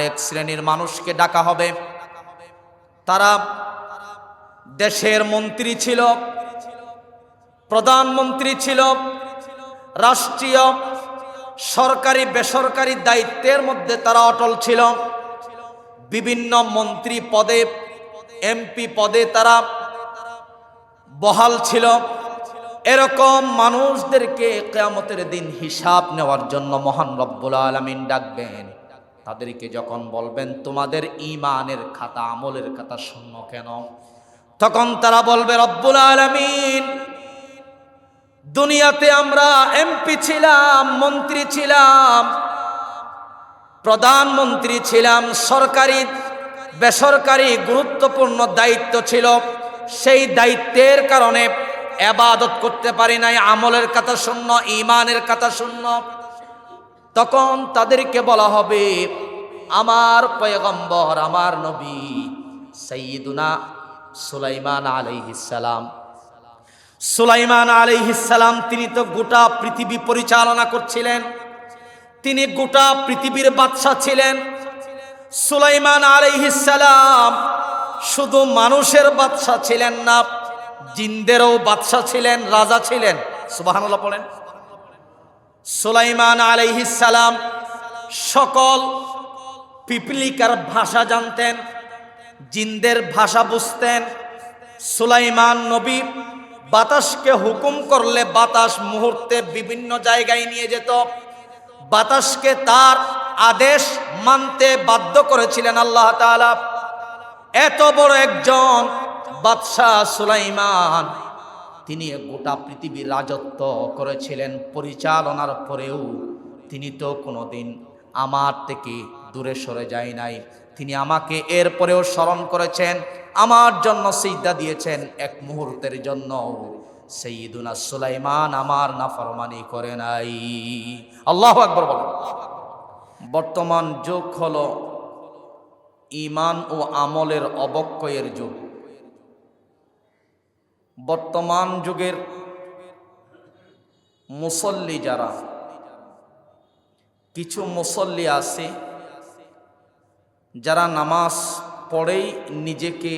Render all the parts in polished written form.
এক শ্রেণীর মানুষকে ডাকা হবে, তারা দেশের মন্ত্রী ছিল, প্রধানমন্ত্রী ছিল, রাষ্ট্রীয় সরকারি বেসরকারি দায়িত্বের মধ্যে তারা অটল ছিল, বিভিন্ন মন্ত্রী পদে এমপি পদে তারা বহাল ছিল। এরকম মানুষদেরকে কিয়ামতের দিন হিসাব নেওয়ার জন্য মহান রব্বুল আলামিন ডাকবেন। তাদেরকে যখন বলবেন তোমাদের ঈমানের খাতা, আমলের খাতা শূন্য কেন, তখন তারা বলবে রব্বুল আলামিন, দুনিয়াতে আমরা এমপি ছিলাম, মন্ত্রী ছিলাম, প্রধানমন্ত্রী ছিলাম, সরকারি বেসরকারি গুরুত্বপূর্ণ দায়িত্ব ছিল, সেই দায়িত্বের কারণে ইবাদত করতে পারি নাই, আমলের কথা শূন্য, ঈমানের কথা শূন্য। তখন তাদেরকে বলা হবে আমার পয়গম্বর, আমার নবী সাইয়্যিদুনা সুলাইমান আলাইহিস সালাম, সুলাইমান আলাইহিস সালাম তিনি তো গোটা পৃথিবী পরিচালনা করছিলেন, তিনি গোটা পৃথিবীর বাদশা ছিলেন। সুলাইমান আলাইহিস সালাম শুধু মানুষের বাদশা ছিলেন না, জিনদেরও বাদশা ছিলেন, রাজা ছিলেন। সুবহানাল্লাহ পড়েন। সুলাইমান আলাইহিস সালাম সকল পিপলিকার ভাষা জানতেন, জিনদের ভাষা বুঝতেন। সুলাইমান নবী বাতাসকে হুকুম করলে বাতাস মুহূর্তে বিভিন্ন জায়গায় নিয়ে যেত, বাতাসকে তার আদেশ মানতে বাধ্য করেছিলেন আল্লাহ তাআলা। এত বড় একজন বাদশাহ সুলাইমান, তিনি গোটা পৃথিবীর রাজত্ব করেছিলেন, পরিচালনার পরেও তিনি তো কোনোদিন আমার থেকে দূরে সরে যায় নাই। তিনি আমাকে এরপরেও স্মরণ করেছেন, আমার জন্য সিজদা দিয়েছেন, এক মুহূর্তের জন্য সাইয়্যিদুনা সুলাইমান আমার নাফরমানি করে নাই। আল্লাহু আকবার বলেন। বর্তমান যুগ হলো ঈমান ও আমলের অবক্ষয়ের যুগ। বর্তমান যুগের মুসল্লি যারা, কিছু মুসল্লি আছে যারা নামাজ পড়েই নিজেকে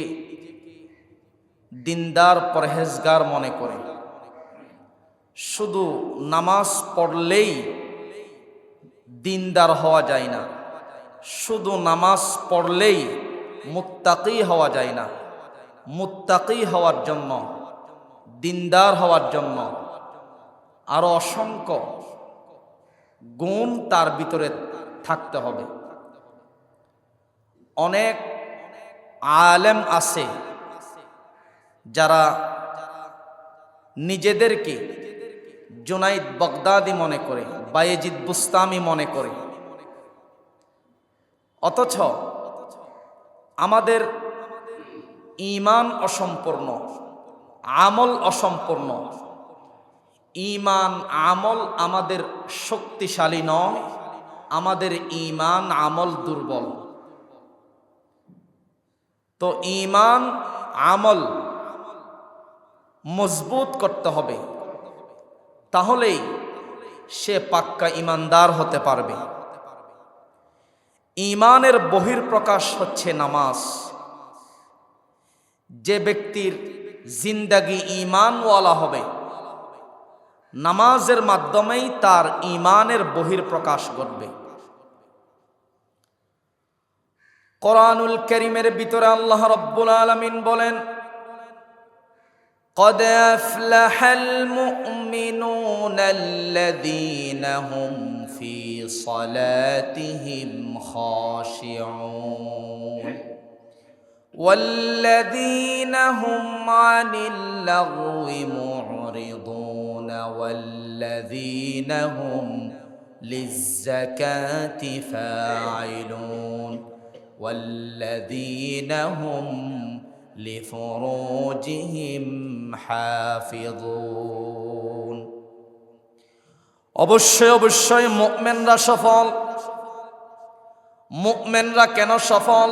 দিনদার পরহেজগার মনে করে, শুধু নামাজ পড়লেই দিনদার হওয়া যায় না, শুধু নামাজ পড়লেই মুত্তাকি হওয়া যায় না। মুত্তাকি হওয়ার জন্য, দিনদার হওয়ার জন্য আরো অসংখ্য গুণ তার ভিতরে থাকতে হবে। অনেক আলেম আছে যারা নিজেদেরকে জুনাইদ বাগদাদি মনে করে, বায়েজিদ বুস্তামি মনে করে, অথচ আমাদের ঈমান অসম্পূর্ণ, আমল অসম্পূর্ণ। ঈমান আমল আমাদের শক্তিশালী নয়, আমাদের ঈমান আমল দুর্বল। তো ঈমান আমল মজবুত করতে হবে, তাহলেই সে পাক্কা ঈমানদার হতে পারবে। ঈমানের বহিঃপ্রকাশ হচ্ছে নামাজ। যে ব্যক্তির জিন্দাগি ঈমানওয়ালা হবে, নামাজের মাধ্যমেই তার ঈমানের বহিঃপ্রকাশ ঘটবে। কোরআনুল কারীমের ভিতরে আল্লাহ রাব্বুল আলামিন বলেন, قد أفلح المؤمنون الذين هم في صلاتهم خاشعون والذين هم عن اللغو معرضون والذين هم للزكاة فاعلون والذين هم لفروجهم حافظون। অবশ্যই অবশ্যই মুমিনরা সফল। মুমিনরা কেন সফল?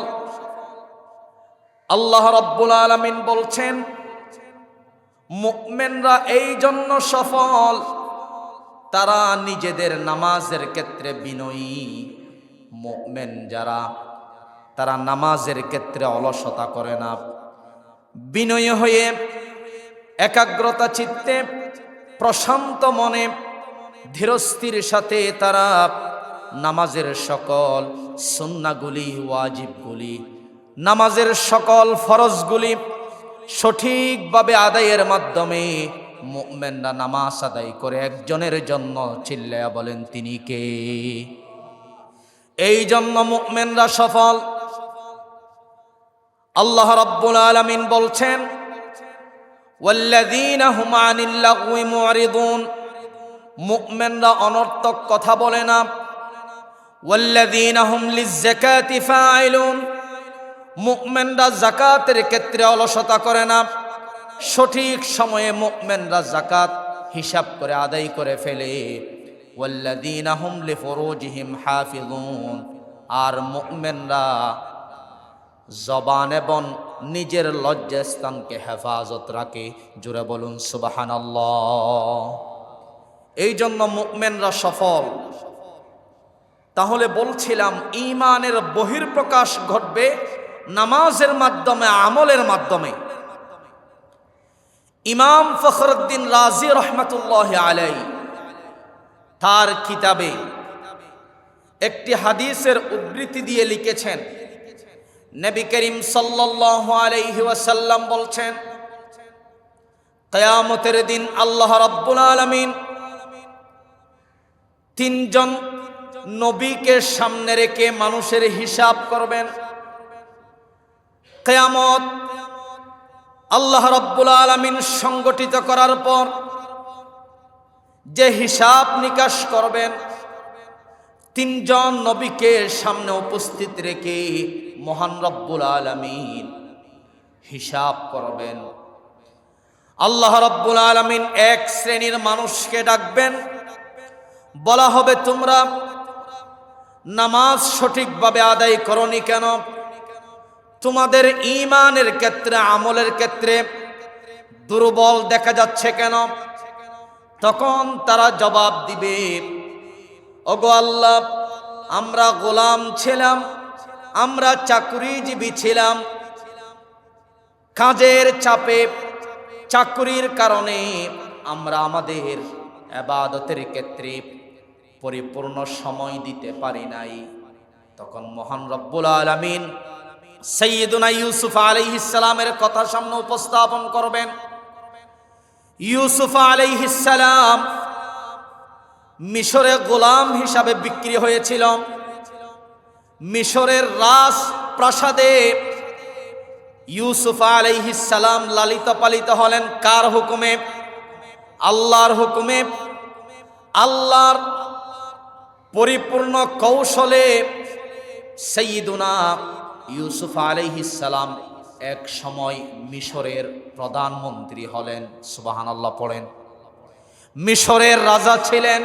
আল্লাহ রাব্বুল আলামিন বলছেন, মুমিনরা এই জন্য সফল, তারা নিজেদের নামাজের ক্ষেত্রে বিনয়ী, মুমিন যারা তারা নামাজের ক্ষেত্রে অলসতা করে না, বিনয়ী হয়ে একাগ্রতা চিত্তে প্রশান্ত মনে ধীরস্থির সাথে তারা নামাজের সকল সুন্নাহগুলি, ওয়াজিবগুলি, নামাজের সকল ফরজগুলি সঠিকভাবে আদায়ের মাধ্যমে মুমিনরা নামাজ আদায় করে একজনের জন্য। চিল্লায়া বলেন তিনি কে? এই জন্য মুমিনরা সফল। আল্লাহ রাব্বুল আলামিন বলছেন, ওয়াল্লাযীনা হুম আনিল লাগওয়ি মুরিদুন, মুমিনরা অনর্থক কথা বলে না। ওয়াল্লাযীনা হুম লিয-যাকাতি ফাইলুন, মুমিনরা যাকাতের ক্ষেত্রে অলসতা করে না, সঠিক সময়ে মুমিনরা যাকাত হিসাব করে আদায় করে ফেলে। ওয়াল্লাযীনা হুম লিফুরুজিহিম হাফিজুন, আর মুমিনরা জবান এবং নিজের লজ্জাস্থানকে হেফাজত রাখে। জোরে বলুন সুবহানাল্লাহ। এই জন্য মুমিনরা সফল। তাহলে বলছিলাম ঈমানের বহির্প্রকাশ ঘটবে নামাজের মাধ্যমে, আমলের মাধ্যমে। ইমাম ফখরুদ্দিন রাজি রহমাতুল্লাহি আলাইহি তার কিতাবে একটি হাদিসের উদ্ধৃতি দিয়ে লিখেছেন, নবী করিম সাল্লাল্লাহু আলাইহি ওয়াসাল্লাম বলছেন, কিয়ামতের দিন আল্লাহ রাব্বুল আলামিন তিনজন নবীকে সামনে রেখে মানুষের হিসাব করবেন। কিয়ামত আল্লাহ রাব্বুল আলামিন সংগঠিত করার পর যে হিসাব নিকাশ করবেন, তিনজন নবীকে সামনে উপস্থিত রেখে মহান রব্বুল আলামিন হিসাব করবেন। আল্লাহ রব্বুল আলামিন এক শ্রেণীর মানুষকে ডাকবেন, বলা হবে, তোমরা নামাজ সঠিকভাবে আদায় করনি কেন? তোমাদের ঈমানের ক্ষেত্রে, আমলের ক্ষেত্রে দুর্বল দেখা যাচ্ছে কেন? তখন তারা জবাব দিবে, ওগো আল্লাহ, আমরা গোলাম ছিলাম, আমরা চাকরিজীবী ছিলাম, কাজের চাপে, চাকরির কারণে আমরা আমাদের ইবাদতের ক্ষেত্রে পরিপূর্ণ সময় দিতে পারি নাই। তখন মহান রব্বুল আলামিন সাইয়্যিদুনা ইউসুফ আলাইহিস সালামের কথা সামনে উপস্থাপন করবেন। ইউসুফ আলাইহিস সালাম মিশরে গোলাম হিসাবে বিক্রি হয়েছিল। মিশরের রাজপ্রাসাদে ইউসুফ আলাইহিস সালাম লালিত পালিত হলেন কার হুকুমে? আল্লাহর হুকুমে। আল্লাহর পরিপূর্ণ কৌশলে সাইয়্যিদুনা ইউসুফ আলাইহিস সালাম এক সময় মিশরের প্রধানমন্ত্রী হলেন। সুবহানাল্লাহ পড়েন। মিশরের রাজা ছিলেন।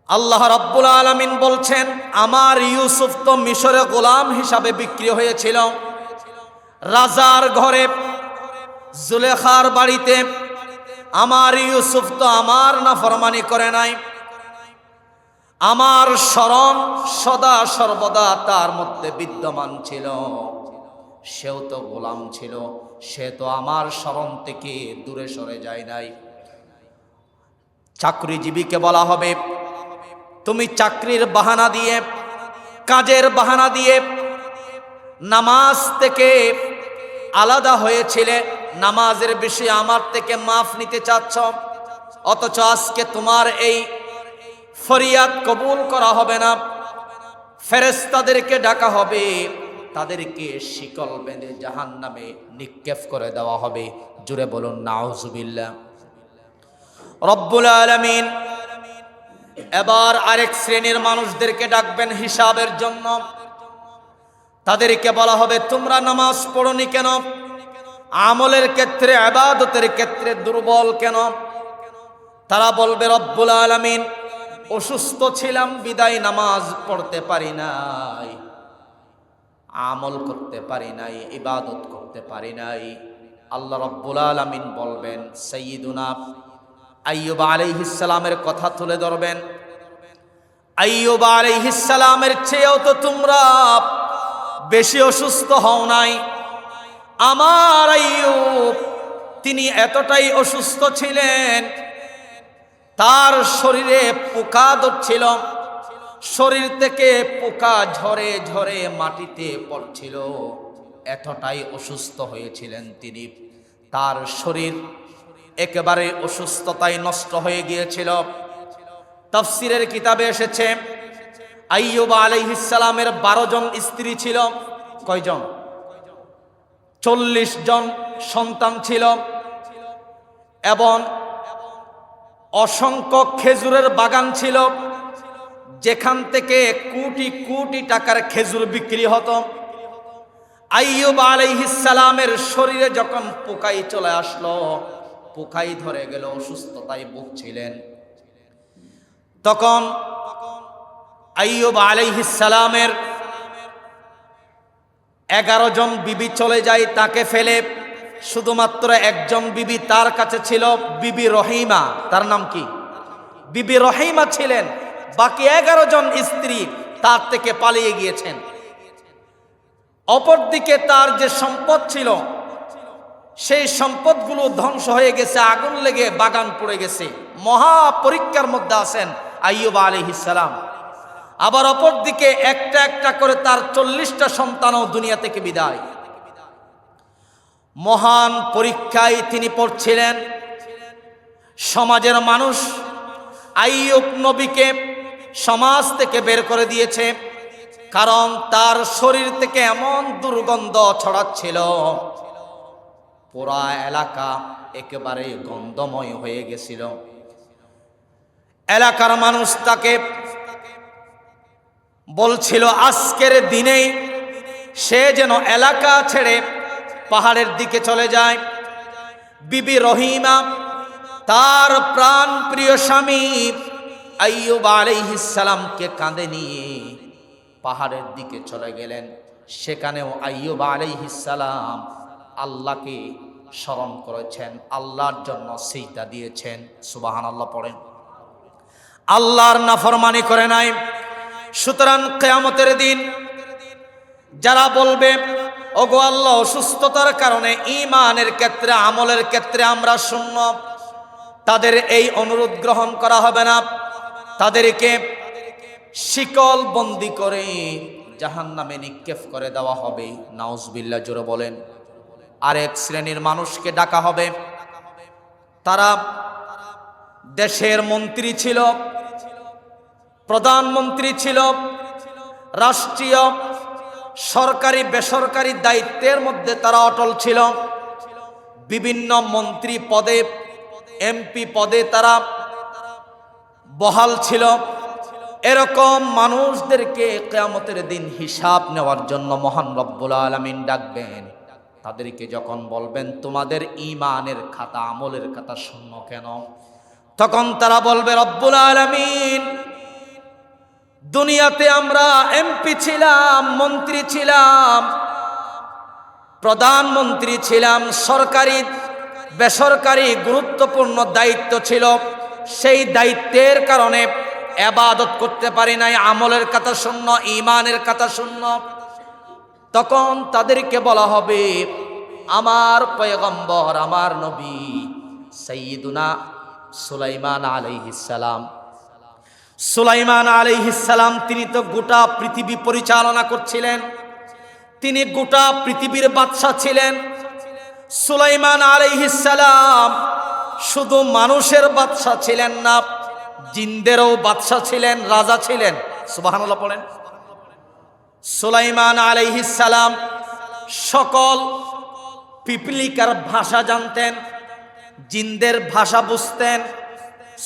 আল্লাহ রাব্বুল আলামিন বলছেন, আমার ইউসুফ তো মিশরে গোলাম হিসাবে বিক্রি হয়েছিল, রাজার ঘরে জুলেখার বাড়িতে। আমার ইউসুফ তো আমার নাফরমানি করে নাই, আমার স্মরণ সদা সর্বদা তার মধ্যে বিদ্যমান ছিল। সেও তো গোলাম ছিল, সে তো আমার স্মরণ থেকে দূরে সরে যায় নাই। চাকরিজীবীকে বলা হবে, তুমি চাকরির বাহানা দিয়ে, কাজের বাহানা দিয়ে নামাজ থেকে আলাদা হয়েছিলে, নামাজের বিষয়ে আমার থেকে মাফ নিতে চাচ্ছ, অথচ আজকে তোমার এই ফরিয়াদ কবুল করা হবে না। ফেরেশতাদেরকে ডাকা হবে, তাদেরকে শিকল বেঁধে জাহান্নামে নিক্ষেপ করে দেওয়া হবে। জুড়ে বলুন নাউজুবিল্লাহ। রব্বুল আলামিন এবার আরেক শ্রেণীর মানুষদেরকে ডাকবেন হিসাবের জন্য। তাদেরকে বলা হবে, তোমরা নামাজ পড়নি কেন? আমলের ক্ষেত্রে, ইবাদতের ক্ষেত্রে দুর্বল কেন? তারা বলবে, রব্বুল আলামিন, অসুস্থ ছিলাম বিদায় নামাজ পড়তে পারি নাই, আমল করতে পারি নাই, ইবাদত করতে পারি নাই। আল্লাহ রব্বুল আলামিন বলবেন, সাইয়্যিদুনা আইয়ুব আলাইহিস সালামের কথা তুলে ধরবেন। আইয়ুব আলাইহিস সালামের চেয়েও তো তোমরা বেশি অসুস্থ হও নাই। আমার আইয়ুব তিনি এতটাই অসুস্থ ছিলেন, তার শরীরে পোকা ধরছিল, শরীর থেকে পোকা ঝরে ঝরে মাটিতে পড়ছিল, এতটাই অসুস্থ হয়েছিলেন তিনি। তার শরীর একেবারে অসুস্থতায় নষ্ট হয়ে গিয়েছিল। তাফসীরের কিতাবে এসেছে আইয়ুব আলাইহিস সালামের 12 জন স্ত্রী ছিল। কয়জন? 40 জন সন্তান ছিল এবং অসংখ্য খেজুরের বাগান ছিল, যেখান থেকে কোটি কোটি টাকার খেজুর বিক্রি হতো। আইয়ুব আলাইহিস সালামের শরীরে যখন পোকাই চলে আসলো, পোকাই ধরে গেল, অসুস্থতায় ভুগছিলেন, তখন আইয়ুব আলাইহিস সালামের 11 জন বিবি চলে যায় তাকে ফেলে। শুধুমাত্র একজন বিবি তার কাছে ছিল, বিবি রহিমা। তার নাম কি? বিবি রহিমা ছিলেন। বাকি 11 জন স্ত্রী তার থেকে পালিয়ে গিয়েছেন। অপরদিকে তার যে সম্পদ ছিল, সেই সম্পদগুলো ধ্বংস হয়ে গেছে, আগুন লেগে বাগান পড়ে গেছে। মহা পরীক্ষার মধ্যে আছেন আইয়ুব আলাইহিস সালাম। আবার অপরদিকে একটা একটা করে তার 40টা সন্তানও দুনিয়া থেকে বিদায়। মহান পরীক্ষায় তিনি পড়ছিলেন। সমাজের মানুষ আইয়ুব নবীকে সমাজ থেকে বের করে দিয়েছে, কারণ তার শরীর থেকে এমন দুর্গন্ধ ছড়াচ্ছিল, পুরা এলাকা একেবারে গন্ধময় হয়ে গেছিল। এলাকার মানুষ তাকে বলছিল আজকের দিনেই সে যেন এলাকা ছেড়ে পাহাড়ের দিকে চলে যায়। বিবি রহিমা তার প্রাণ প্রিয় স্বামী আইয়ুব আলাইহিস সালামকে কাঁধে নিয়ে পাহাড়ের দিকে চলে গেলেন। সেখানেও আইয়ুব আলাইহিস সালাম আল্লাহকে স্মরণ করেছেন, আল্লাহর জন্য সিজদা দিয়েছেন। সুবহানাল্লাহ পড়েন। আল্লাহর নাফরমানি করে নাই। সুতরাং কিয়ামতের দিন যারা বলবে ওগো আল্লাহ, অসুস্থতার কারণে ঈমানের ক্ষেত্রে, আমলের ক্ষেত্রে আমরা শূন্য, তাদের এই অনুরোধ গ্রহণ করা হবে না। তাদেরকে শিকল বন্দি করে জাহান্নামে নিক্ষেপ করে দেওয়া হবে। নাউজুবিল্লাহ, জোরে বলেন। আরেক শ্রেণীর মানুষকে ডাকা হবে, তারা দেশের মন্ত্রী ছিল, প্রধানমন্ত্রী ছিল, রাষ্ট্রীয় সরকারি বেসরকারি দায়িত্বের মধ্যে তারা অটল ছিল, বিভিন্ন মন্ত্রী পদে, এমপি পদে তারা বহাল ছিল। এরকম মানুষদেরকে কিয়ামতের দিন হিসাব নেওয়ার জন্য মহান রব্বুল আলামিন ডাকবেন। তাদেরকে যখন বলবেন তোমাদের ঈমানের খাতা, আমলের খাতা শূন্য কেন, তখন তারা বলবে রব্বুল আলামিন, দুনিয়াতে আমরা এমপি ছিলাম, মন্ত্রী ছিলাম, প্রধানমন্ত্রী ছিলাম, সরকারি বেসরকারি গুরুত্বপূর্ণ দায়িত্ব ছিল, সেই দায়িত্বের কারণে ইবাদত করতে পারি নাই, আমলের কথা শূন্য, ঈমানের কথা শূন্য। তখন তাদেরকে বলা হবে আমার পয়গম্বর, আমার নবী সাইয়্যিদুনা সুলাইমান আলাইহিস সালাম, সুলাইমান আলাইহিস সালাম তিনি তো গোটা পৃথিবী পরিচালনা করছিলেন, তিনি গোটা পৃথিবীর বাদশা ছিলেন। সুলাইমান আলাইহিস সালাম শুধু মানুষের বাদশা ছিলেন না, জিনদেরও বাদশা ছিলেন, রাজা ছিলেন। সুবহানাল্লাহ পড়েন। সুলাইমান আলাইহিস সালাম সকল পিপলিকার ভাষা জানতেন, জিনদের ভাষা বুঝতেন।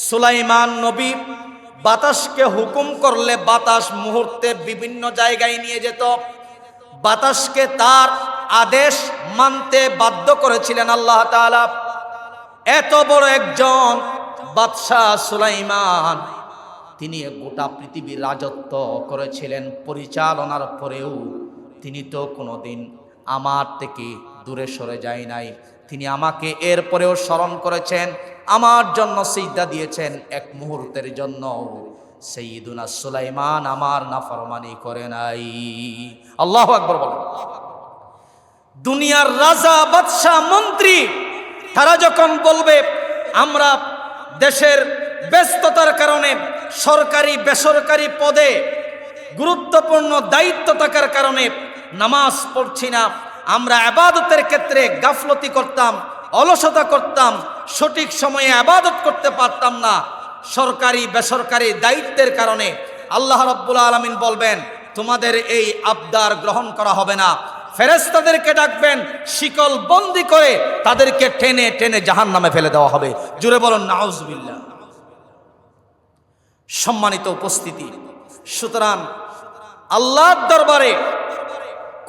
সুলাইমান নবী বাতাসকে হুকুম করলে বাতাস মুহূর্তে বিভিন্ন জায়গায় নিয়ে যেত। বাতাসকে তার আদেশ মানতে বাধ্য করেছিলেন আল্লাহ তাআলা। এত বড় একজন বাদশাহ সুলাইমান, তিনি গোটা পৃথিবীর রাজত্ব করেছিলেন। পরিচালনার পরেও তিনি তো কোনোদিন আমার থেকে দূরে সরে যায় নাই। তিনি আমাকে এরপরেও স্মরণ করেছেন, আমার জন্য সিজদা দিয়েছেন, এক মুহূর্তের জন্য সাইয়্যিদুনা সুলাইমান আমার নাফরমানি করে নাই। আল্লাহু আকবার বলেন। দুনিয়ার রাজা, বাদশাহ, মন্ত্রী তারা যখন বলবে আমরা দেশের ব্যস্ততার কারণে সরকারি বেসরকারি পদে গুরুত্বপূর্ণ দায়িত্ব থাকার কারণে নামাজ পড়ছি না, আমরা ইবাদতের ক্ষেত্রে গাফলতি করতাম, অলসতা করতাম, সঠিক সময়ে ইবাদত করতে পারতাম না, সরকারি বেসরকারি দায়িত্বের কারণে আল্লাহ রাব্বুল আলামিন বলবেন তোমাদের এই আবদার গ্রহণ করা হবে না। ফেরেশতাদেরকে ডাকবেন, শিকল বন্দি করে তাদেরকে টেনে টেনে জাহান্নামে ফেলে দেওয়া হবে। জুড়ে বলুন নাউজুবিল্লাহ। সম্মানিত উপস্থিতি, সুতরাং আল্লাহর দরবারে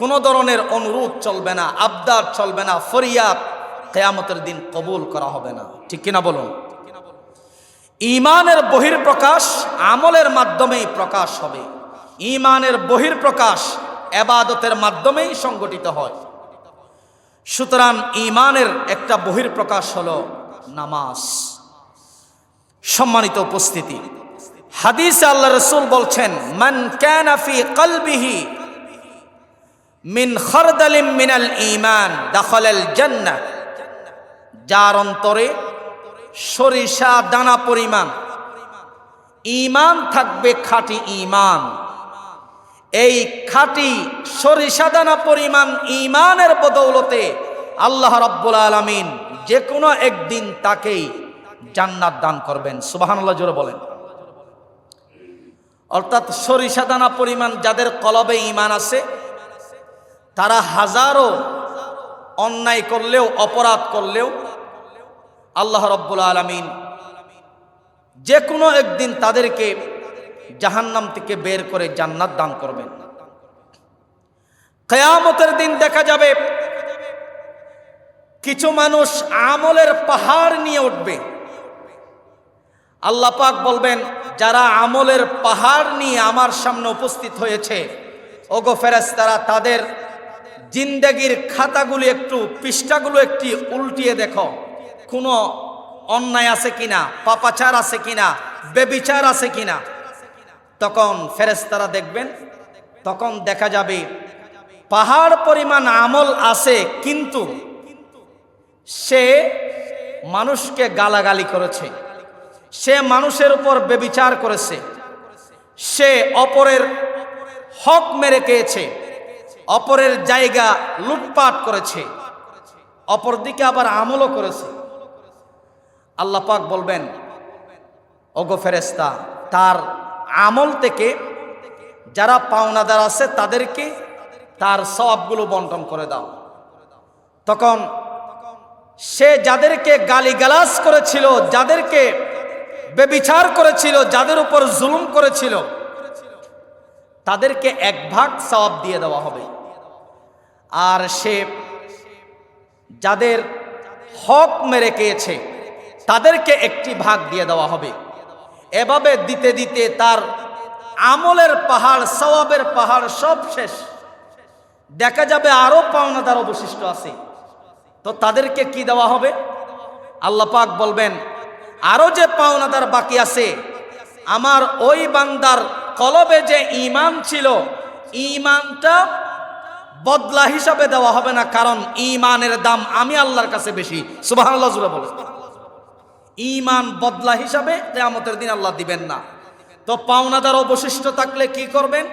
কোনো ধরনের অনুরোধ চলবে না, আবদার চলবে না, ফরিয়াদ কিয়ামতের দিন কবুল করা হবে না। ঠিক কিনা বলুন? ঈমানের বহির্প্রকাশ আমলের মাধ্যমেই প্রকাশ হবে। ঈমানের বহির্প্রকাশ ইবাদতের মাধ্যমেই সংগঠিত হয়। সুতরাং ঈমানের একটা বহির্প্রকাশ হলো নামাজ। সম্মানিত উপস্থিতি, হাদিসে আল্লাহ রাসূল বলছেন মান কানা ফি কলবিহি মিন খারদালিম মিনাল ঈমান দাখালাল জান্নাহ, যার অন্তরে সরিষা দানা পরিমাণ ঈমান থাকবে, খাঁটি ঈমান, এই খাঁটি সরিষা দানা পরিমাণ ঈমানের বদৌলতে আল্লাহ রাব্বুল আলামিন যে কোনো একদিন তাকেই জান্নাত দান করবেন। সুবহানাল্লাহ জোরে বলেন। অর্থাৎ সরিষা দানা পরিমাণ যাদের কলবে ঈমান আছে তারা হাজারো অন্যায় করলেও অপরাধ করলেও আল্লাহ রাব্বুল আলামিন যে কোনো একদিন তাদেরকে জাহান্নাম থেকে বের করে জান্নাত দান করবেন। কিয়ামতের দিন দেখা যাবে কিছু মানুষ আমলের পাহাড় নিয়ে উঠবে। আল্লাহ পাক বলবেন যারা আমলের পাহাড় নিয়ে আমার সামনে উপস্থিত হয়েছে, ওগো ফেরেশতারা তাদের জিন্দেগির খাতাগুলো একটু পৃষ্ঠাগুলো একটি উল্টিয়ে দেখো, কোনো অন্যায় আছে কিনা, পাপাচার আছে কিনা, বেবিচার আছে কিনা। তখন ফেরেশতারা দেখবেন, তখন দেখা যাবে পাহাড় পরিমাণ আমল আছে, কিন্তু সে মানুষকে গালাগালি করেছে, সে মানুষের উপর বেবিচার করেছে, সে অপরের হক মেরে খেয়েছে, অপরের জায়গা লুটপাট করেছে, অপরদিকে আবার আমলও করেছে। আল্লাহ পাক বলবেন ওগো ফেরেশতা তার আমল থেকে যারা পাওনাদার আছে তাদেরকে তার সওয়াবগুলো বন্টন করে দাও। তখন সে যাদেরকে গালিগালাজ করেছিল, যাদেরকে বেবিচার করেছিল, যাদের উপর জুলুম করেছিল, তাদেরকে এক ভাগ সওয়াব দিয়ে দেওয়া হবে। আর সে যাদের হক মেরে খেয়েছে তাদেরকে একটি ভাগ দিয়ে দেওয়া হবে। এভাবে দিতে দিতে তার আমলের পাহাড়, সওয়াবের পাহাড় সব শেষ। দেখা যাবে আরো পাওনাদার অবশিষ্ট আছে, তো তাদেরকে কি দেওয়া হবে? আল্লাহ পাক বলবেন আরো যে পাওনাদার বাকি আছে, আমার ওই বান্দার কলবে যে ঈমান ছিল, ঈমানটা বদলা হিসাবে দেওয়া হবে না, কারণ ঈমানের দাম আমি আল্লাহর কাছে বেশি। সুবহানাল্লাহ জুড়ে বলে। ঈমান বদলা হিসাবে কিয়ামতের দিন আল্লাহ দিবেন না। তো পাওনাদার অবশিষ্ট থাকলে কি করবেন?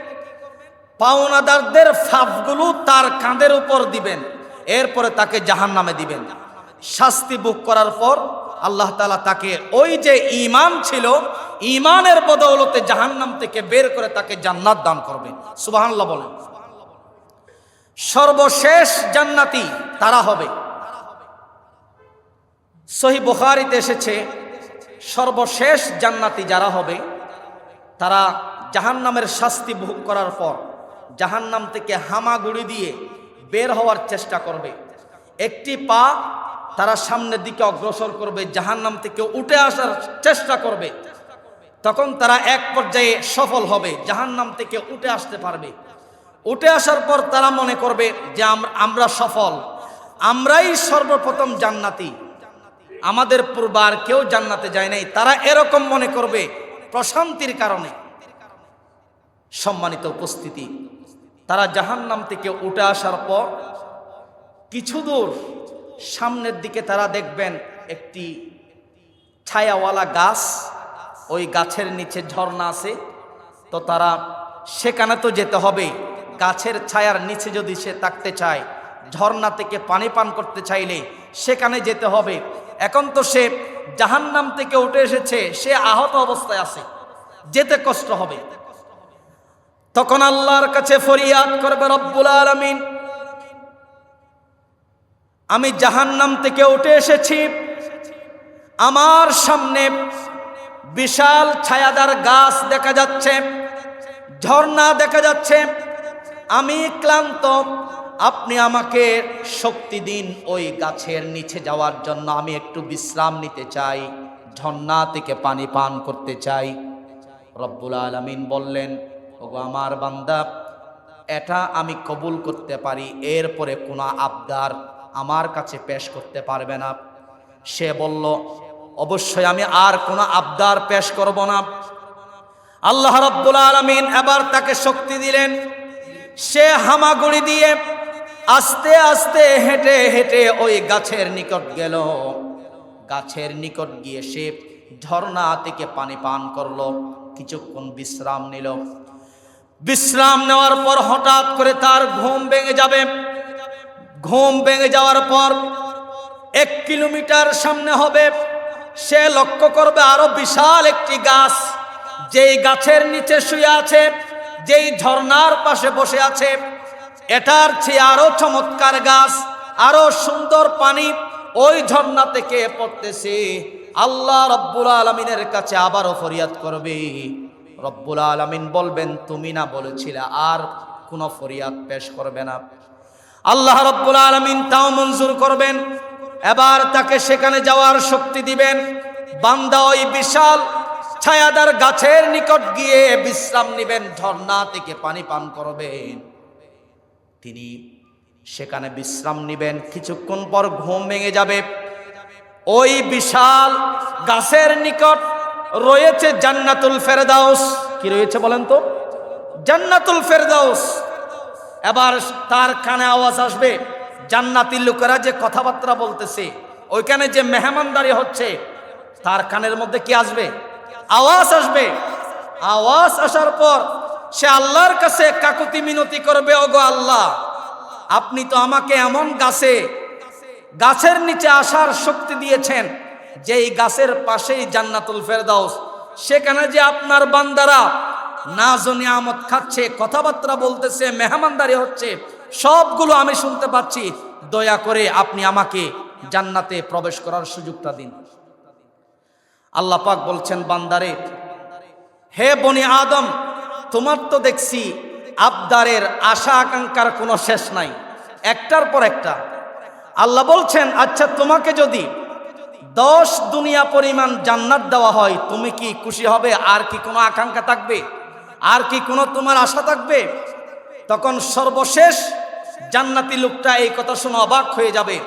পাওনাদারদের ফাফগুলো তার কাঁধের উপর দিবেন, এরপরে তাকে জাহান্নামে দিবেন। শাস্তি ভোগ করার পর আল্লাহ তাআলা তাকে ওই যে ঈমান ছিল, ঈমানের বদৌলতে জাহান্নাম থেকে বের করে তাকে জান্নাত দান করবেন। সুবহানাল্লাহ বলেন। সর্বশেষ জান্নাতি তারা হবে। সহিহ বুখারীতে এসেছে সর্বশেষ জান্নাতি যারা হবে তারা জাহান্নামের শাস্তি ভোগ করার পর জাহান্নাম থেকে হামাগুড়ি দিয়ে বের হওয়ার চেষ্টা করবে। একটি পা তারা সামনের দিকে অগ্রসর করবে, জাহান্নাম থেকে উঠে আসার চেষ্টা করবে। তখন তারা এক পর্যায়ে সফল হবে, জাহান্নাম থেকে উঠে আসতে পারবে। উঠে আসার পর তারা মনে করবে যে আমরা সফল, আমরাই সর্বপ্রথম জান্নাতি, আমাদের পূর্বে আর কেউ জান্নাতে যায় নাই। তারা এরকম মনে করবে, প্রশান্তির কারণে। সম্মানিত উপস্থিতি, তারা জাহান্নাম থেকে উঠে আসার পর কিছু দূর সামনের দিকে তারা দেখবেন একটি ছায়াওয়ালা গাছ, ওই গাছের নিচে ঝর্ণা আছে। তো তারা সেখানে তো যেতে হবে, গাছের ছায়ার নিচে যদি সে থাকতে চায়, ঝর্ণা থেকে পানি পান করতে চাইলে সেখানে যেতে হবে। এখন তো সে জাহান্নাম থেকে উঠে এসেছে, সে আহত অবস্থায় আছে, যেতে কষ্ট হবে। তখন আল্লাহর কাছে ফরিয়াদ করবে, রব্বুল আলামিন, আমি জাহান্নাম থেকে উঠে এসেছি, আমার সামনে বিশাল ছায়াদার গাছ দেখা যাচ্ছে, ঝর্ণা দেখা যাচ্ছে, আমি ক্লান্ত, আপনি আমাকে শক্তি দিন ওই গাছের নিচে যাওয়ার জন্য। আমি একটু বিশ্রাম নিতে চাই, ঝর্ণা থেকে পানি পান করতে চাই। রব্বুল আলামিন বললেন, ওগো আমার বান্দা, এটা আমি কবুল করতে পারি, এরপরে কোনো আবদার আমার কাছে পেশ করতে পারবে না। সে বলল, অবশ্যই আমি আর কোনো আবদার পেশ করব না। আল্লাহ রাব্বুল আলামিন এবার তাকে শক্তি দিলেন। সে হামাগুড়ি দিয়ে আস্তে আস্তে হেঁটে হেঁটে ওই গাছের নিকট গেল। গাছের নিকট গিয়ে সে ঝর্ণা থেকে পানি পান করলো, কিছুক্ষণ বিশ্রাম নিল। বিশ্রাম নেওয়ার পর হঠাৎ করে তার ঘুম ভেঙে যাবে। ঘুম ভেঙে যাওয়ার পর 1 কিলোমিটার সামনে হবে, সে লক্ষ্য করবে আরো বিশাল একটি গাছ, যেই গাছের নিচে শুয়ে আছে, যেই ঝর্ণার পাশে বসে আছে, এটার চেয়ে আরো চমৎকার গাছ, আরো সুন্দর পানি ওই ঝর্ণা থেকে পড়তেছে। আল্লাহ রব্বুল আলামিনের কাছে আবারও ফরিয়াদ করবে। রব্বুল আলামিন বলবেন, তুমি না বলেছিলে আর কোনো ফরিয়াদ পেশ করবে না। আল্লাহ রব্বুল আলামিন তাও মঞ্জুর করবেন। এবার তাকে সেখানে যাওয়ার শক্তি দিবেন। বান্দা ওই বিশাল ছায়াদার গাছের নিকট গিয়ে বিশ্রাম নেবেন, ঝর্ণা থেকে পানি পান করবেন। তিনি সেখানে বিশ্রাম নেবেন, কিছুক্ষণ পর ঘুম ভেঙে যাবে। ওই বিশাল গাছের নিকট রয়েছে জান্নাতুল ফেরদাউস। কি রয়েছে বলেন তো? জান্নাতুল ফেরদাউস। এবার তার কানে আওয়াজ আসবে, জান্নাতি লোকেরা যে কথাবার্তা বলতেছে, ওইখানে যে মেহমানদারি হচ্ছে, তার কানের মধ্যে কি আসবে? আওয়াজ আসবে। আওয়াজ আসার পর সে আল্লাহর কাছে কাকুতি মিনতি করবে, ওগো আল্লাহ, আপনি তো আমাকে এমন গাছের নিচে আসার শক্তি দিয়েছেন, যেই গাছের পাশেই জান্নাতুল ফেরদাউস, সেখানে যে আপনার বান্দারা নাজ ও নিয়ামত খাচ্ছে, কথাবার্তা বলতেছে, মেহমানদারি হচ্ছে, সবগুলো আমি শুনতে পাচ্ছি। দয়া করে আপনি আমাকে জান্নাতে প্রবেশ করার সুযোগটা দিন। আল্লাহ পাক বলছেন, বান্দারে, হে বনি আদম, তোমার তো দেখছি আবদারের আশা আকাঙ্ক্ষার কোনো শেষ নাই, একটার পর একটা। আল্লাহ বলছেন, আচ্ছা, তোমাকে যদি 10 দুনিয়া পরিমাণ জান্নাত দেওয়া হয়, তুমি কি খুশি হবে? আর কি কোনো আকাঙ্ক্ষা থাকবে? আর কি কোনো তোমার আশা থাকবে? তখন সর্বশেষ জান্নাতি লোকটা এই কথা শুনে অবাক হয়ে যাবে।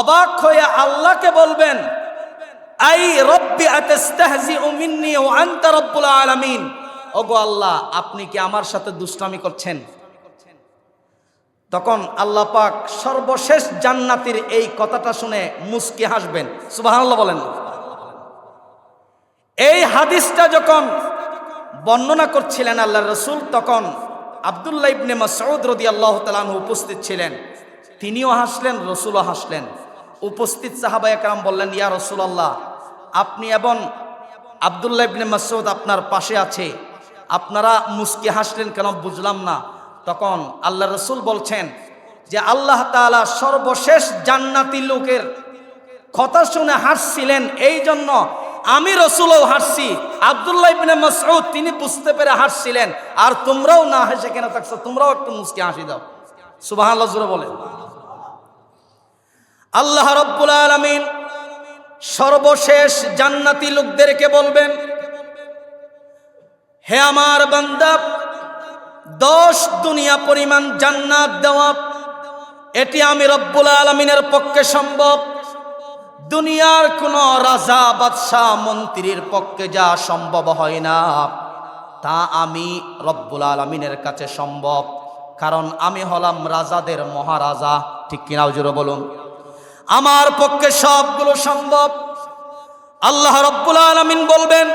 অবাক হয়ে আল্লাহকে বলবেন, আই রব্বি আতাস্তাহজিউ মিন্নি ওয়া আনতা রব্বুল আলামিন, ওগো আল্লাহ, আপনি কি আমার সাথে দুষ্টামি করছেন? তখন আল্লাহ পাক সর্বশেষ জান্নাতীর এই কথাটা শুনে মুস্কি হাসবেন। সুবহানাল্লাহ বলেন। এই হাদিসটা যখন বর্ণনা করছিলেন আল্লাহর রাসূল, তখন আব্দুল্লাহ ইবনে মাসউদ রাদিয়াল্লাহু তাআলা আনহু উপস্থিত ছিলেন। তিনিও হাসলেন, রাসূলও হাসলেন। উপস্থিত সাহাবায়ে কেরাম বললেন, ইয়া রাসূলুল্লাহ, আপনি এবং আব্দুল্লাহ ইবনে মাসউদ আপনার পাশে আছে, আপনারা মুস্কি হাসলেন কেন, বুঝলাম না। তখন আল্লাহ রাসূল বলছেন যে আল্লাহ তাআলা সর্বশেষ জান্নাতি লোকের কথা শুনে হাসছিলেন, এই জন্য আমি রাসূলও হাসছি। আব্দুল্লাহ ইবনে মাসউদ তিনি বুঝতে পেরে হাসছিলেন, আর তোমরাও না হেসে কেন থাকছো? তোমরাও একটু মুস্কি হাসি দাও। সুবহানাল্লাহ জোরে বলেন। আল্লাহ রাব্বুল আলামিন সর্বশেষ জান্নাতি লোকদেরকে বলবেন, হে আমার বান্দা, 10 দুনিয়া পরিমাণ জান্নাত দেওয়া, এটি আমি রব্বুল আলামিনের পক্ষে সম্ভব। দুনিয়ার কোনো রাজা বাদশাহ মন্ত্রীর পক্ষে যা সম্ভব হয় না, তা আমি রব্বুল আলামিনের কাছে সম্ভব। কারণ আমি হলাম রাজাদের মহারাজা। ঠিক কিনা হুজুর বলুন? আমার পক্ষে সবগুলো সম্ভব। আল্লাহ রব্বুল আলামিন বলবেন,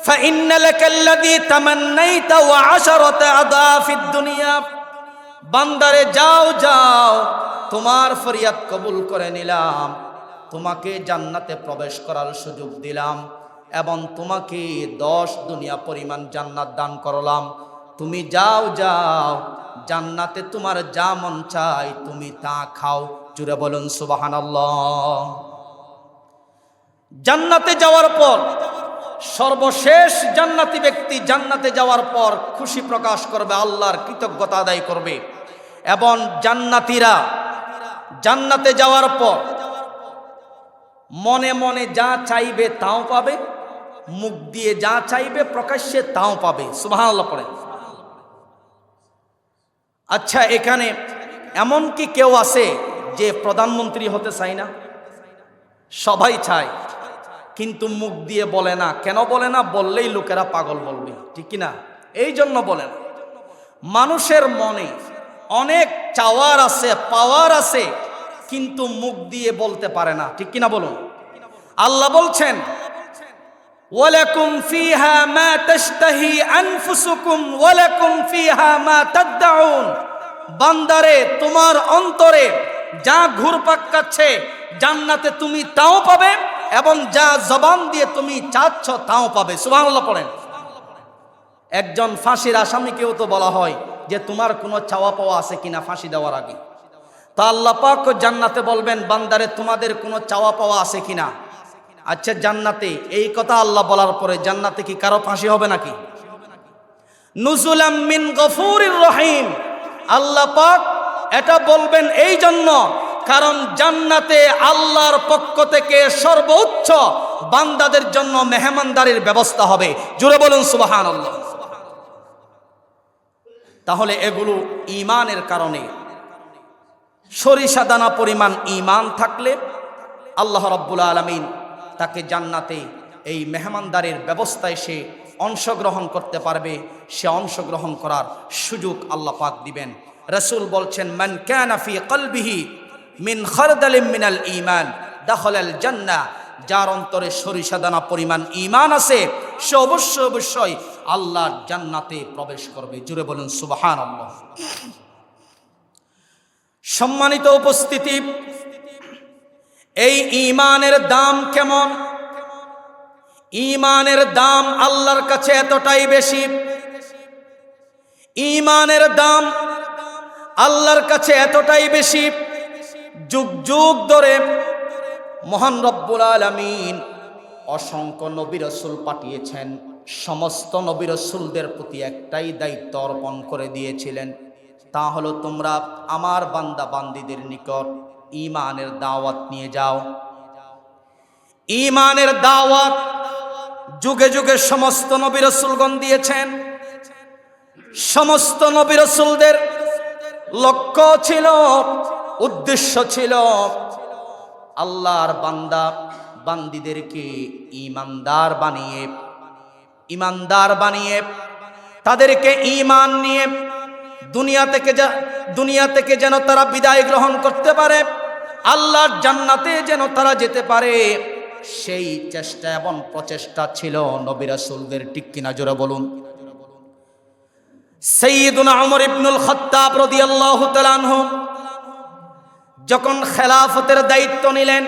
ফাইন্না লাকাল্লাযী তামান্নাইতা ওয়া আশারাতা আদাফিদ দুনিয়া। বান্দারে যাও যাও, তোমার ফরিয়াদ কবুল করে নিলাম, তোমাকে জান্নাতে প্রবেশ করার সুযোগ দিলাম এবং তোমাকে 10 দুনিয়া পরিমাণ জান্নাত দান করলাম। তুমি যাও যাও, জান্নাতে তোমার যা মন চাই তুমি তা খাও। জুড়ে বলুন সুবহানাল্লাহ। জান্নাতে যাওয়ার পর সর্বশেষ জান্নাতি ব্যক্তি জান্নাতে যাওয়ার পর খুশি প্রকাশ করবে, আল্লাহর কৃতজ্ঞতা আদায় করবে। এবং জান্নাতীরা জান্নাতে যাওয়ার পর মনে মনে যা চাইবে তাও পাবে, মুখ দিয়ে যা চাইবে প্রকাশ্যে তাও পাবে। সুবহানাল্লাহ পড়ে। আচ্ছা, এখানে এমন কি কেউ আছে যে প্রধানমন্ত্রী হতে চায় না? সবাই চায়, কিন্তু মুখ দিয়ে বলে না। কেন বলে না? বললেই লোকেরা পাগল বলবে। ঠিক কিনা? এই জন্য বলে না। মানুষের মনে অনেক চাওয়ার আছে, পাওয়ার আছে, কিন্তু মুখ দিয়ে বলতে পারে না। ঠিক কিনা বলুন? আল্লাহ বলছেন, ওয়ালাকুম ফিহা মা তাশতাহি আনফুসুকুম ওয়ালাকুম ফিহা মা তাদউন। বান্দারে, তোমার অন্তরে যা ঘুরপাক খাচ্ছে জান্নাতে তুমি তাও পাবে এবং যা জবান দিয়ে তুমি চাচ্ছ তাও পাবে। সুবহানাল্লাহ পড়েন। একজন ফাঁসির আসামিকেও তো বলা হয় যে তোমার কোনো চাওয়া পাওয়া আছে কিনা ফাঁসি দেওয়ার আগে। তা আল্লাহ পাক জান্নাতে বলবেন, বান্দারে তোমাদের কোনো চাওয়া পাওয়া আছে কিনা? আচ্ছা, জান্নাতে এই কথা আল্লাহ বলার পরে জান্নাতে কি কারো ফাঁসি হবে নাকি? নুজুলাম মিন গফুরির রহিম। আল্লাহ পাক এটা বলবেন এই জন্য, কারণ জান্নাতে আল্লাহর পক্ষ থেকে সর্বোচ্চ বান্দাদের জন্য মেহমানদারির ব্যবস্থা হবে। জুড়ে বলুন সুবহানাল্লাহ। তাহলে এগুলো ঈমানের কারণে। সরিষা দানা পরিমাণ ঈমান থাকলে আল্লাহ রাব্বুল আলামিন তাকে জান্নাতে এই মেহমানদারির ব্যবস্থায় সে অংশগ্রহণ করতে পারবে। সে অংশগ্রহণ করার সুযোগ আল্লাহ পাক দিবেন। রাসূল বলছেন, মান কানা ফি কলবিহি মিন খারদালিন মিনাল ঈমান দাখালাল জান্নাহ। যার অন্তরে সরিষা দানা পরিমাণ ঈমান আছে সে অবশ্যই আল্লাহর জান্নাতে প্রবেশ করবে। জুড়ে বলুন সুবহানাল্লাহ। সম্মানিত উপস্থিতি, এই ঈমানের দাম কেমন? ঈমানের দাম আল্লাহর কাছে এতটাই বেশি। ঈমানের দাম আল্লাহর কাছে এতটাই বেশি, যুগ যুগ ধরে মহান রব্বুল আলামিন অসংখ্য নবী রাসূল পাঠিয়েছেন। সমস্ত নবী রাসূলদের প্রতি একটাই দায়িত্ব অর্পণ করে দিয়েছিলেন, তা হলো তোমরা আমার বান্দা বান্দীদের নিকট ঈমানের দাওয়াত নিয়ে যাও। ঈমানের দাওয়াত যুগে যুগে সমস্ত নবী রাসূলগণ দিয়েছেন। সমস্ত নবী রাসূলদের লক্ষ্য ছিল, উদ্দেশ্য ছিল আল্লাহর বান্দা বান্দীদেরকে ঈমানদার বানিয়ে তাদেরকে ঈমান নিয়ে দুনিয়া থেকে যেন তারা বিদায় গ্রহণ করতে পারে, আল্লাহর জান্নাতে যেন তারা যেতে পারে, সেই চেষ্টা এবং প্রচেষ্টা ছিল নবী রাসূলদের। ঠিক কিনা জোরে বলুন। সাইয়্যিদুনা ওমর ইবনুল খাত্তাব রাদিয়াল্লাহু তাআলা আনহু যখন খেলাফতের দায়িত্ব নিলেন,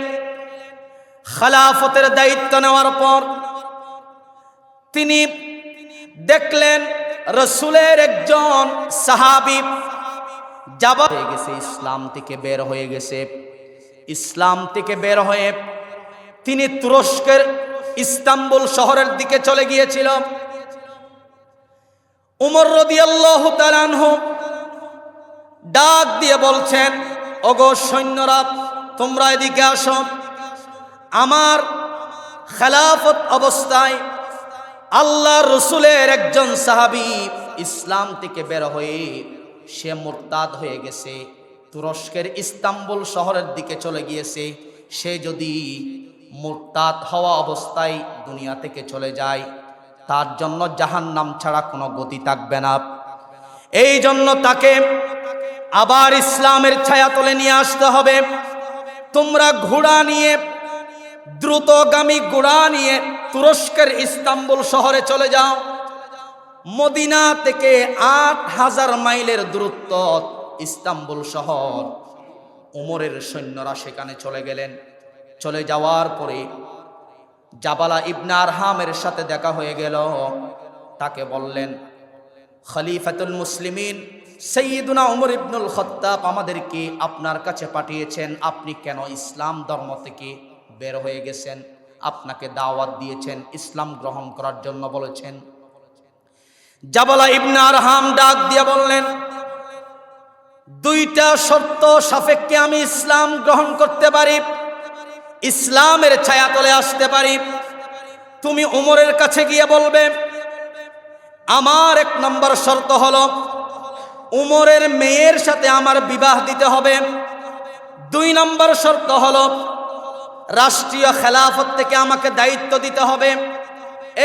খেলাফতের দায়িত্ব নেওয়ার পর তিনি দেখলেন রাসূলের একজন সাহাবী জাবাব হয়ে গেছে, ইসলাম থেকে বের হয়ে তিনি তুরস্কের ইস্তাম্বুল শহরের দিকে চলে গিয়েছিল। উমর রাদিয়াল্লাহু তাআলা আনহু ডাক দিয়ে বলছেন, ওগো সৈন্যরা, তোমরা এদিকে আসো। আমার খেলাফত অবস্থায় আল্লাহর রাসূলের একজন সাহাবী ইসলাম থেকে বের হয়ে সে মুরতাদ হয়ে গেছে, তুরস্কের ইস্তাম্বুল শহরের দিকে চলে গিয়েছে। সে যদি মুরতাদ হওয়া অবস্থায় দুনিয়া থেকে চলে যায়, তার জন্য জাহান্নাম ছাড়া কোনো গতি থাকবে না। এই জন্য তাকে আবার ইসলামের ছায়াতলে নিয়ে আসতে হবে। তোমরা ঘোড়া নিয়ে, দ্রুতগামী ঘোড়া নিয়ে তুরস্কের ইস্তাম্বুল শহরে চলে যাও। মদিনা থেকে ৮,০০০ মাইলের দূরত্ব ইস্তাম্বুল শহর। উমরের সৈন্যরা সেখানে চলে গেলেন। চলে যাওয়ার পরে জাবালা ইবনে আরহামের সাথে দেখা হয়ে গেল। তাকে বললেন, খলিফাতুল মুসলিমিন সাইয়্যিদুনা উমর ইবনুল খাত্তাব আমাদেরকে আপনার কাছে পাঠিয়েছেন। আপনি কেন ইসলাম ধর্ম থেকে বের হয়ে গেছেন? আপনাকে দাওয়াত দিয়েছেন, ইসলাম গ্রহণ করার জন্য বলেছেন। জাবালা ইবনে আরহাম ডাক দিয়ে বললেন, দুইটা শর্ত সাপেক্ষে আমি ইসলাম গ্রহণ করতে পারি, ইসলামের ছায়াতলে আসতে পারি। তুমি উমরের কাছে গিয়ে বলবে, আমার ১ নম্বর শর্ত হলো উমরের মেয়ের সাথে আমার বিবাহ দিতে হবে। ২ নম্বর শর্ত হলো রাষ্ট্রীয় খেলাফত থেকে আমাকে দায়িত্ব দিতে হবে।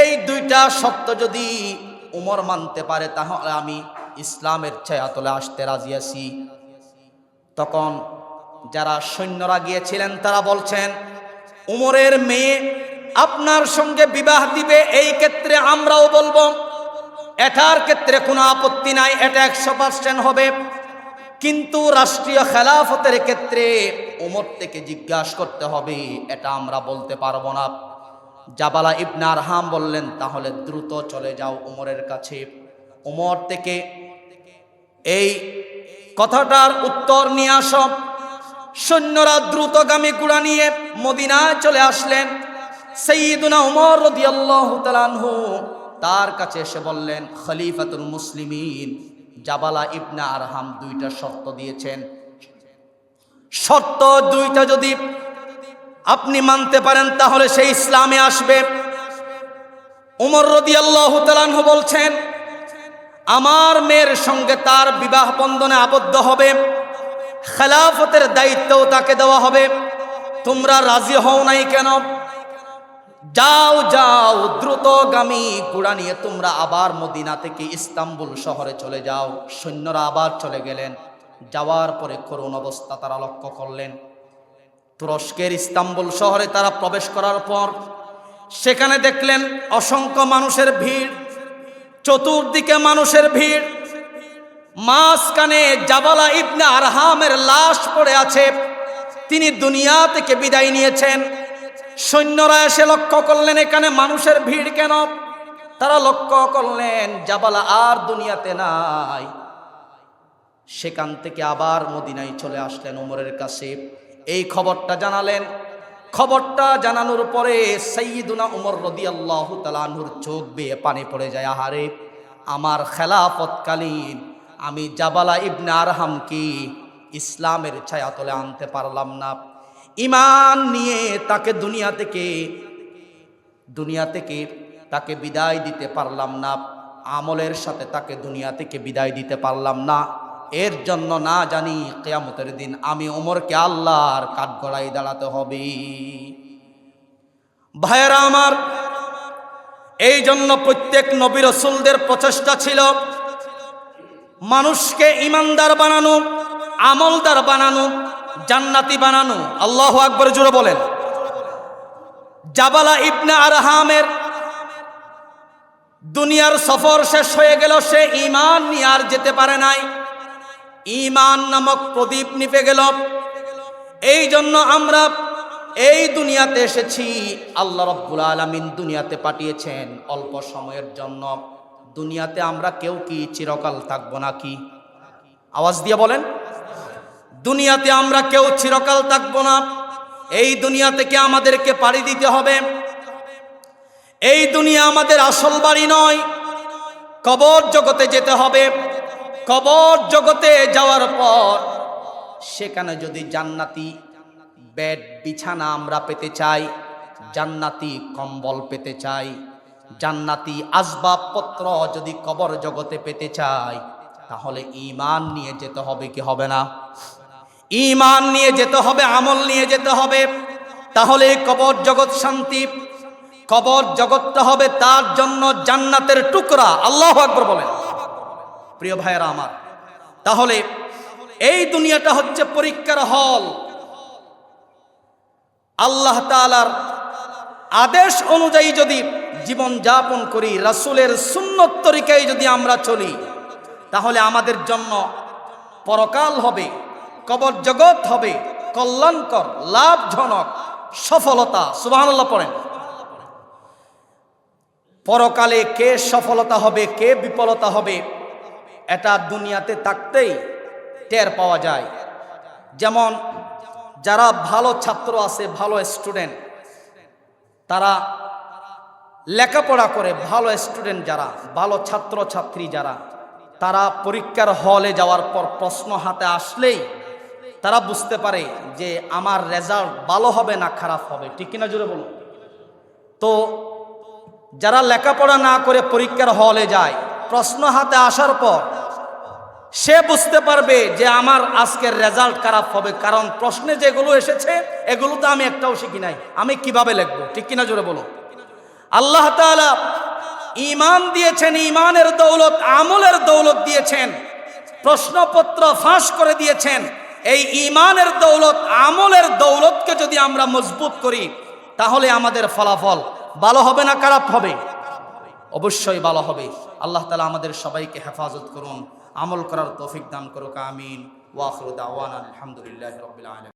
এই ২টা শর্ত যদি উমর মানতে পারে, তাহলে আমি ইসলামের ছায়াতলে আসতে রাজি আছি। তখন যারা সৈন্যরা গিয়েছিলেন তারা বলছেন, উমরের মেয়ে আপনার সঙ্গে বিবাহ দিবে, এই ক্ষেত্রে আমরাও বলবো, এটার ক্ষেত্রে কোনো আপত্তি নাই, এটা ১০০% হবে। কিন্তু রাষ্ট্রীয় খেলাফতের ক্ষেত্রে উমর থেকে জিজ্ঞাসা করতে হবে, এটা আমরা বলতে পারবো না। জাবালা ইবনে আরহাম বললেন, তাহলে দ্রুত চলে যাও উমরের কাছে। উমর থেকে এই কথাটার উত্তর নিয়ে আসো। সৈন্যরা দ্রুতগামী ঘোড়া নিয়ে মদিনায় চলে আসলেন। সাইয়্যিদুনা উমর রাদিয়াল্লাহু তাআলা আনহু তার কাছে এসে বললেন, খলিফাতুল মুসলিমিন জাবালা ইবনে আরহাম ২টা শর্ত দিয়েছেন। শর্ত ২টা যদি আপনি মানতে পারেন তাহলে সে ইসলামে আসবে। উমর রাদিয়াল্লাহু তাআলা আনহু বলছেন, আমার মেয়ের সঙ্গে তার বিবাহ বন্ধনে আবদ্ধ হবে, খেলাফতের দায়িত্বও তাকে দেওয়া হবে। তোমরা রাজি হও নাই কেন? যাও যাও, দ্রুতগামী ঘোড়া নিয়ে তোমরা আবার মদিনা থেকে ইস্তাম্বুল শহরে চলে যাও। সৈন্যরা আবার চলে গেলেন। যাওয়ার পরে করুণ অবস্থা তারা লক্ষ্য করলেন। তুরস্কের ইস্তাম্বুল শহরে তারা প্রবেশ করার পর সেখানে দেখলেন অসংখ্য মানুষের ভিড়, চতুর্দিকে মানুষের ভিড়। মাঝখানে জাবালা ইবনে আরহামের লাশ পড়ে আছে, তিনি দুনিয়া থেকে বিদায় নিয়েছেন। সৈন্যরা এসে লক্ষ্য করলেন এখানে মানুষের ভিড় কেন। তারা লক্ষ্য করলেন জাবালা আর দুনিয়াতে নাই। সেখান থেকে আবার মদিনায় চলে আসলেন উমরের কাছে, এই খবরটা জানালেন। খবরটা জানানোর পরে সাইয়্যিদুনা উমর রাদিয়াল্লাহু তাআলা আনহুর চোখ বেয়ে পানি পড়ে যায়। আহারে, আমার খেলাফতকালীন আমি জাবালা ইবনে আরহামকে ইসলামের ছায়াতলে আনতে পারলাম না, ঈমান নিয়ে তাকে দুনিয়া থেকে তাকে বিদায় দিতে পারলাম না, আমলের সাথে তাকে দুনিয়া থেকে বিদায় দিতে পারলাম না। এর জন্য না জানি কিয়ামতের দিন আমি ওমরকে আল্লাহর কাঠগড়ায় দাঁড়াতে হবে। ভাইয়েরা আমার, এই জন্য প্রত্যেক নবী রাসূলদের প্রচেষ্টা ছিল মানুষকে ঈমানদার বানানো, আমলদার বানানো, জান্নাতি বানানো। আল্লাহু আকবার জোরে বলেন। জাবালা ইবনে আরহামের দুনিয়ার সফর শেষ হয়ে গেল, সে ঈমান নিয়ে আর যেতে পারে নাই। ঈমান নামক প্রদীপ নিভে গেল। এই জন্য আমরা এই দুনিয়াতে এসেছি, আল্লাহ রাব্বুল আলামিন দুনিয়াতে পাঠিয়েছেন অল্প সময়ের জন্য। দুনিয়াতে আমরা কেউ কি চিরকাল থাকবো নাকি? আওয়াজ দিয়ে বলেন। দুনিয়াতে আমরা কেউ চিরকাল থাকবো না। এই দুনিয়া থেকে আমাদেরকে পাড়ি দিতে হবে। এই দুনিয়া আমাদের আসল বাড়ি নয়, কবর জগতে যেতে হবে। কবর জগতে যাওয়ার পর সেখানে যদি জান্নাতি বেড বিছানা আমরা পেতে চাই, জান্নাতি কম্বল পেতে চাই, জান্নাতি আসবাবপত্র যদি কবর জগতে পেতে চাই, তাহলে ঈমান নিয়ে যেতে হবে কি হবে না? ঈমান নিয়ে যেতে হবে, আমল নিয়ে যেতে হবে। তাহলে কবর জগৎ শান্তি। কবর জগৎটা হবে তার জন্য জান্নাতের টুকরা। আল্লাহু আকবার বলেন। প্রিয় ভাইয়েরা আমার, তাহলে এই দুনিয়াটা হচ্ছে পরীক্ষার হল। আল্লাহ তাআলার আদেশ অনুযায়ী যদি জীবন যাপন করি, রাসূলের সুন্নত তরিকায় যদি আমরা চলি, তাহলে আমাদের জন্য পরকাল হবে, কবর জগৎ হবে কল্যাণকর, লাভজনক, সফলতা। সুবহানাল্লাহ পড়েন। পরকালে কে সফলতা হবে, কে বিফলতা হবে, এটা দুনিয়াতে থাকতেই টের পাওয়া যায়। যেমন যারা ভালো ছাত্র আছে, ভালো স্টুডেন্ট, তারা লেখাপড়া করে, ভালো স্টুডেন্ট যারা, ভালো ছাত্র ছাত্রী যারা, তারা পরীক্ষার হলে যাওয়ার পর প্রশ্ন হাতে আসলেই তারা বুঝতে পারে যে আমার রেজাল্ট ভালো হবে না খারাপ হবে। ঠিক কিনা জোরে বলুন। তো যারা লেখাপড়া না করে পরীক্ষার হলে যায়, প্রশ্ন হাতে আসার পর সে বুঝতে পারবে যে আমার আজকের রেজাল্ট খারাপ হবে, কারণ প্রশ্নে যেগুলো এসেছে এগুলো তো আমি একটাও শিখি নাই, আমি কিভাবে লিখবো। ঠিক কিনা জোরে বলো। আল্লাহ তাআলা ঈমান দিয়েছেন, ঈমানের দৌলত, আমলের দৌলত দিয়েছেন, প্রশ্নপত্র ফাঁস করে দিয়েছেন। এই ঈমানের দৌলত, আমলের দৌলতকে যদি আমরা মজবুত করি, তাহলে আমাদের ফলাফল ভালো হবে না খারাপ হবে? অবশ্যই ভালো হবে। আল্লাহ তাআলা আমাদের সবাইকে হেফাজত করুন, আমল করার তৌফিক দান করুক। আমিন। ওয়া আখিরু দাওয়ানা আলহামদুলিল্লাহি রাব্বিল আলামিন।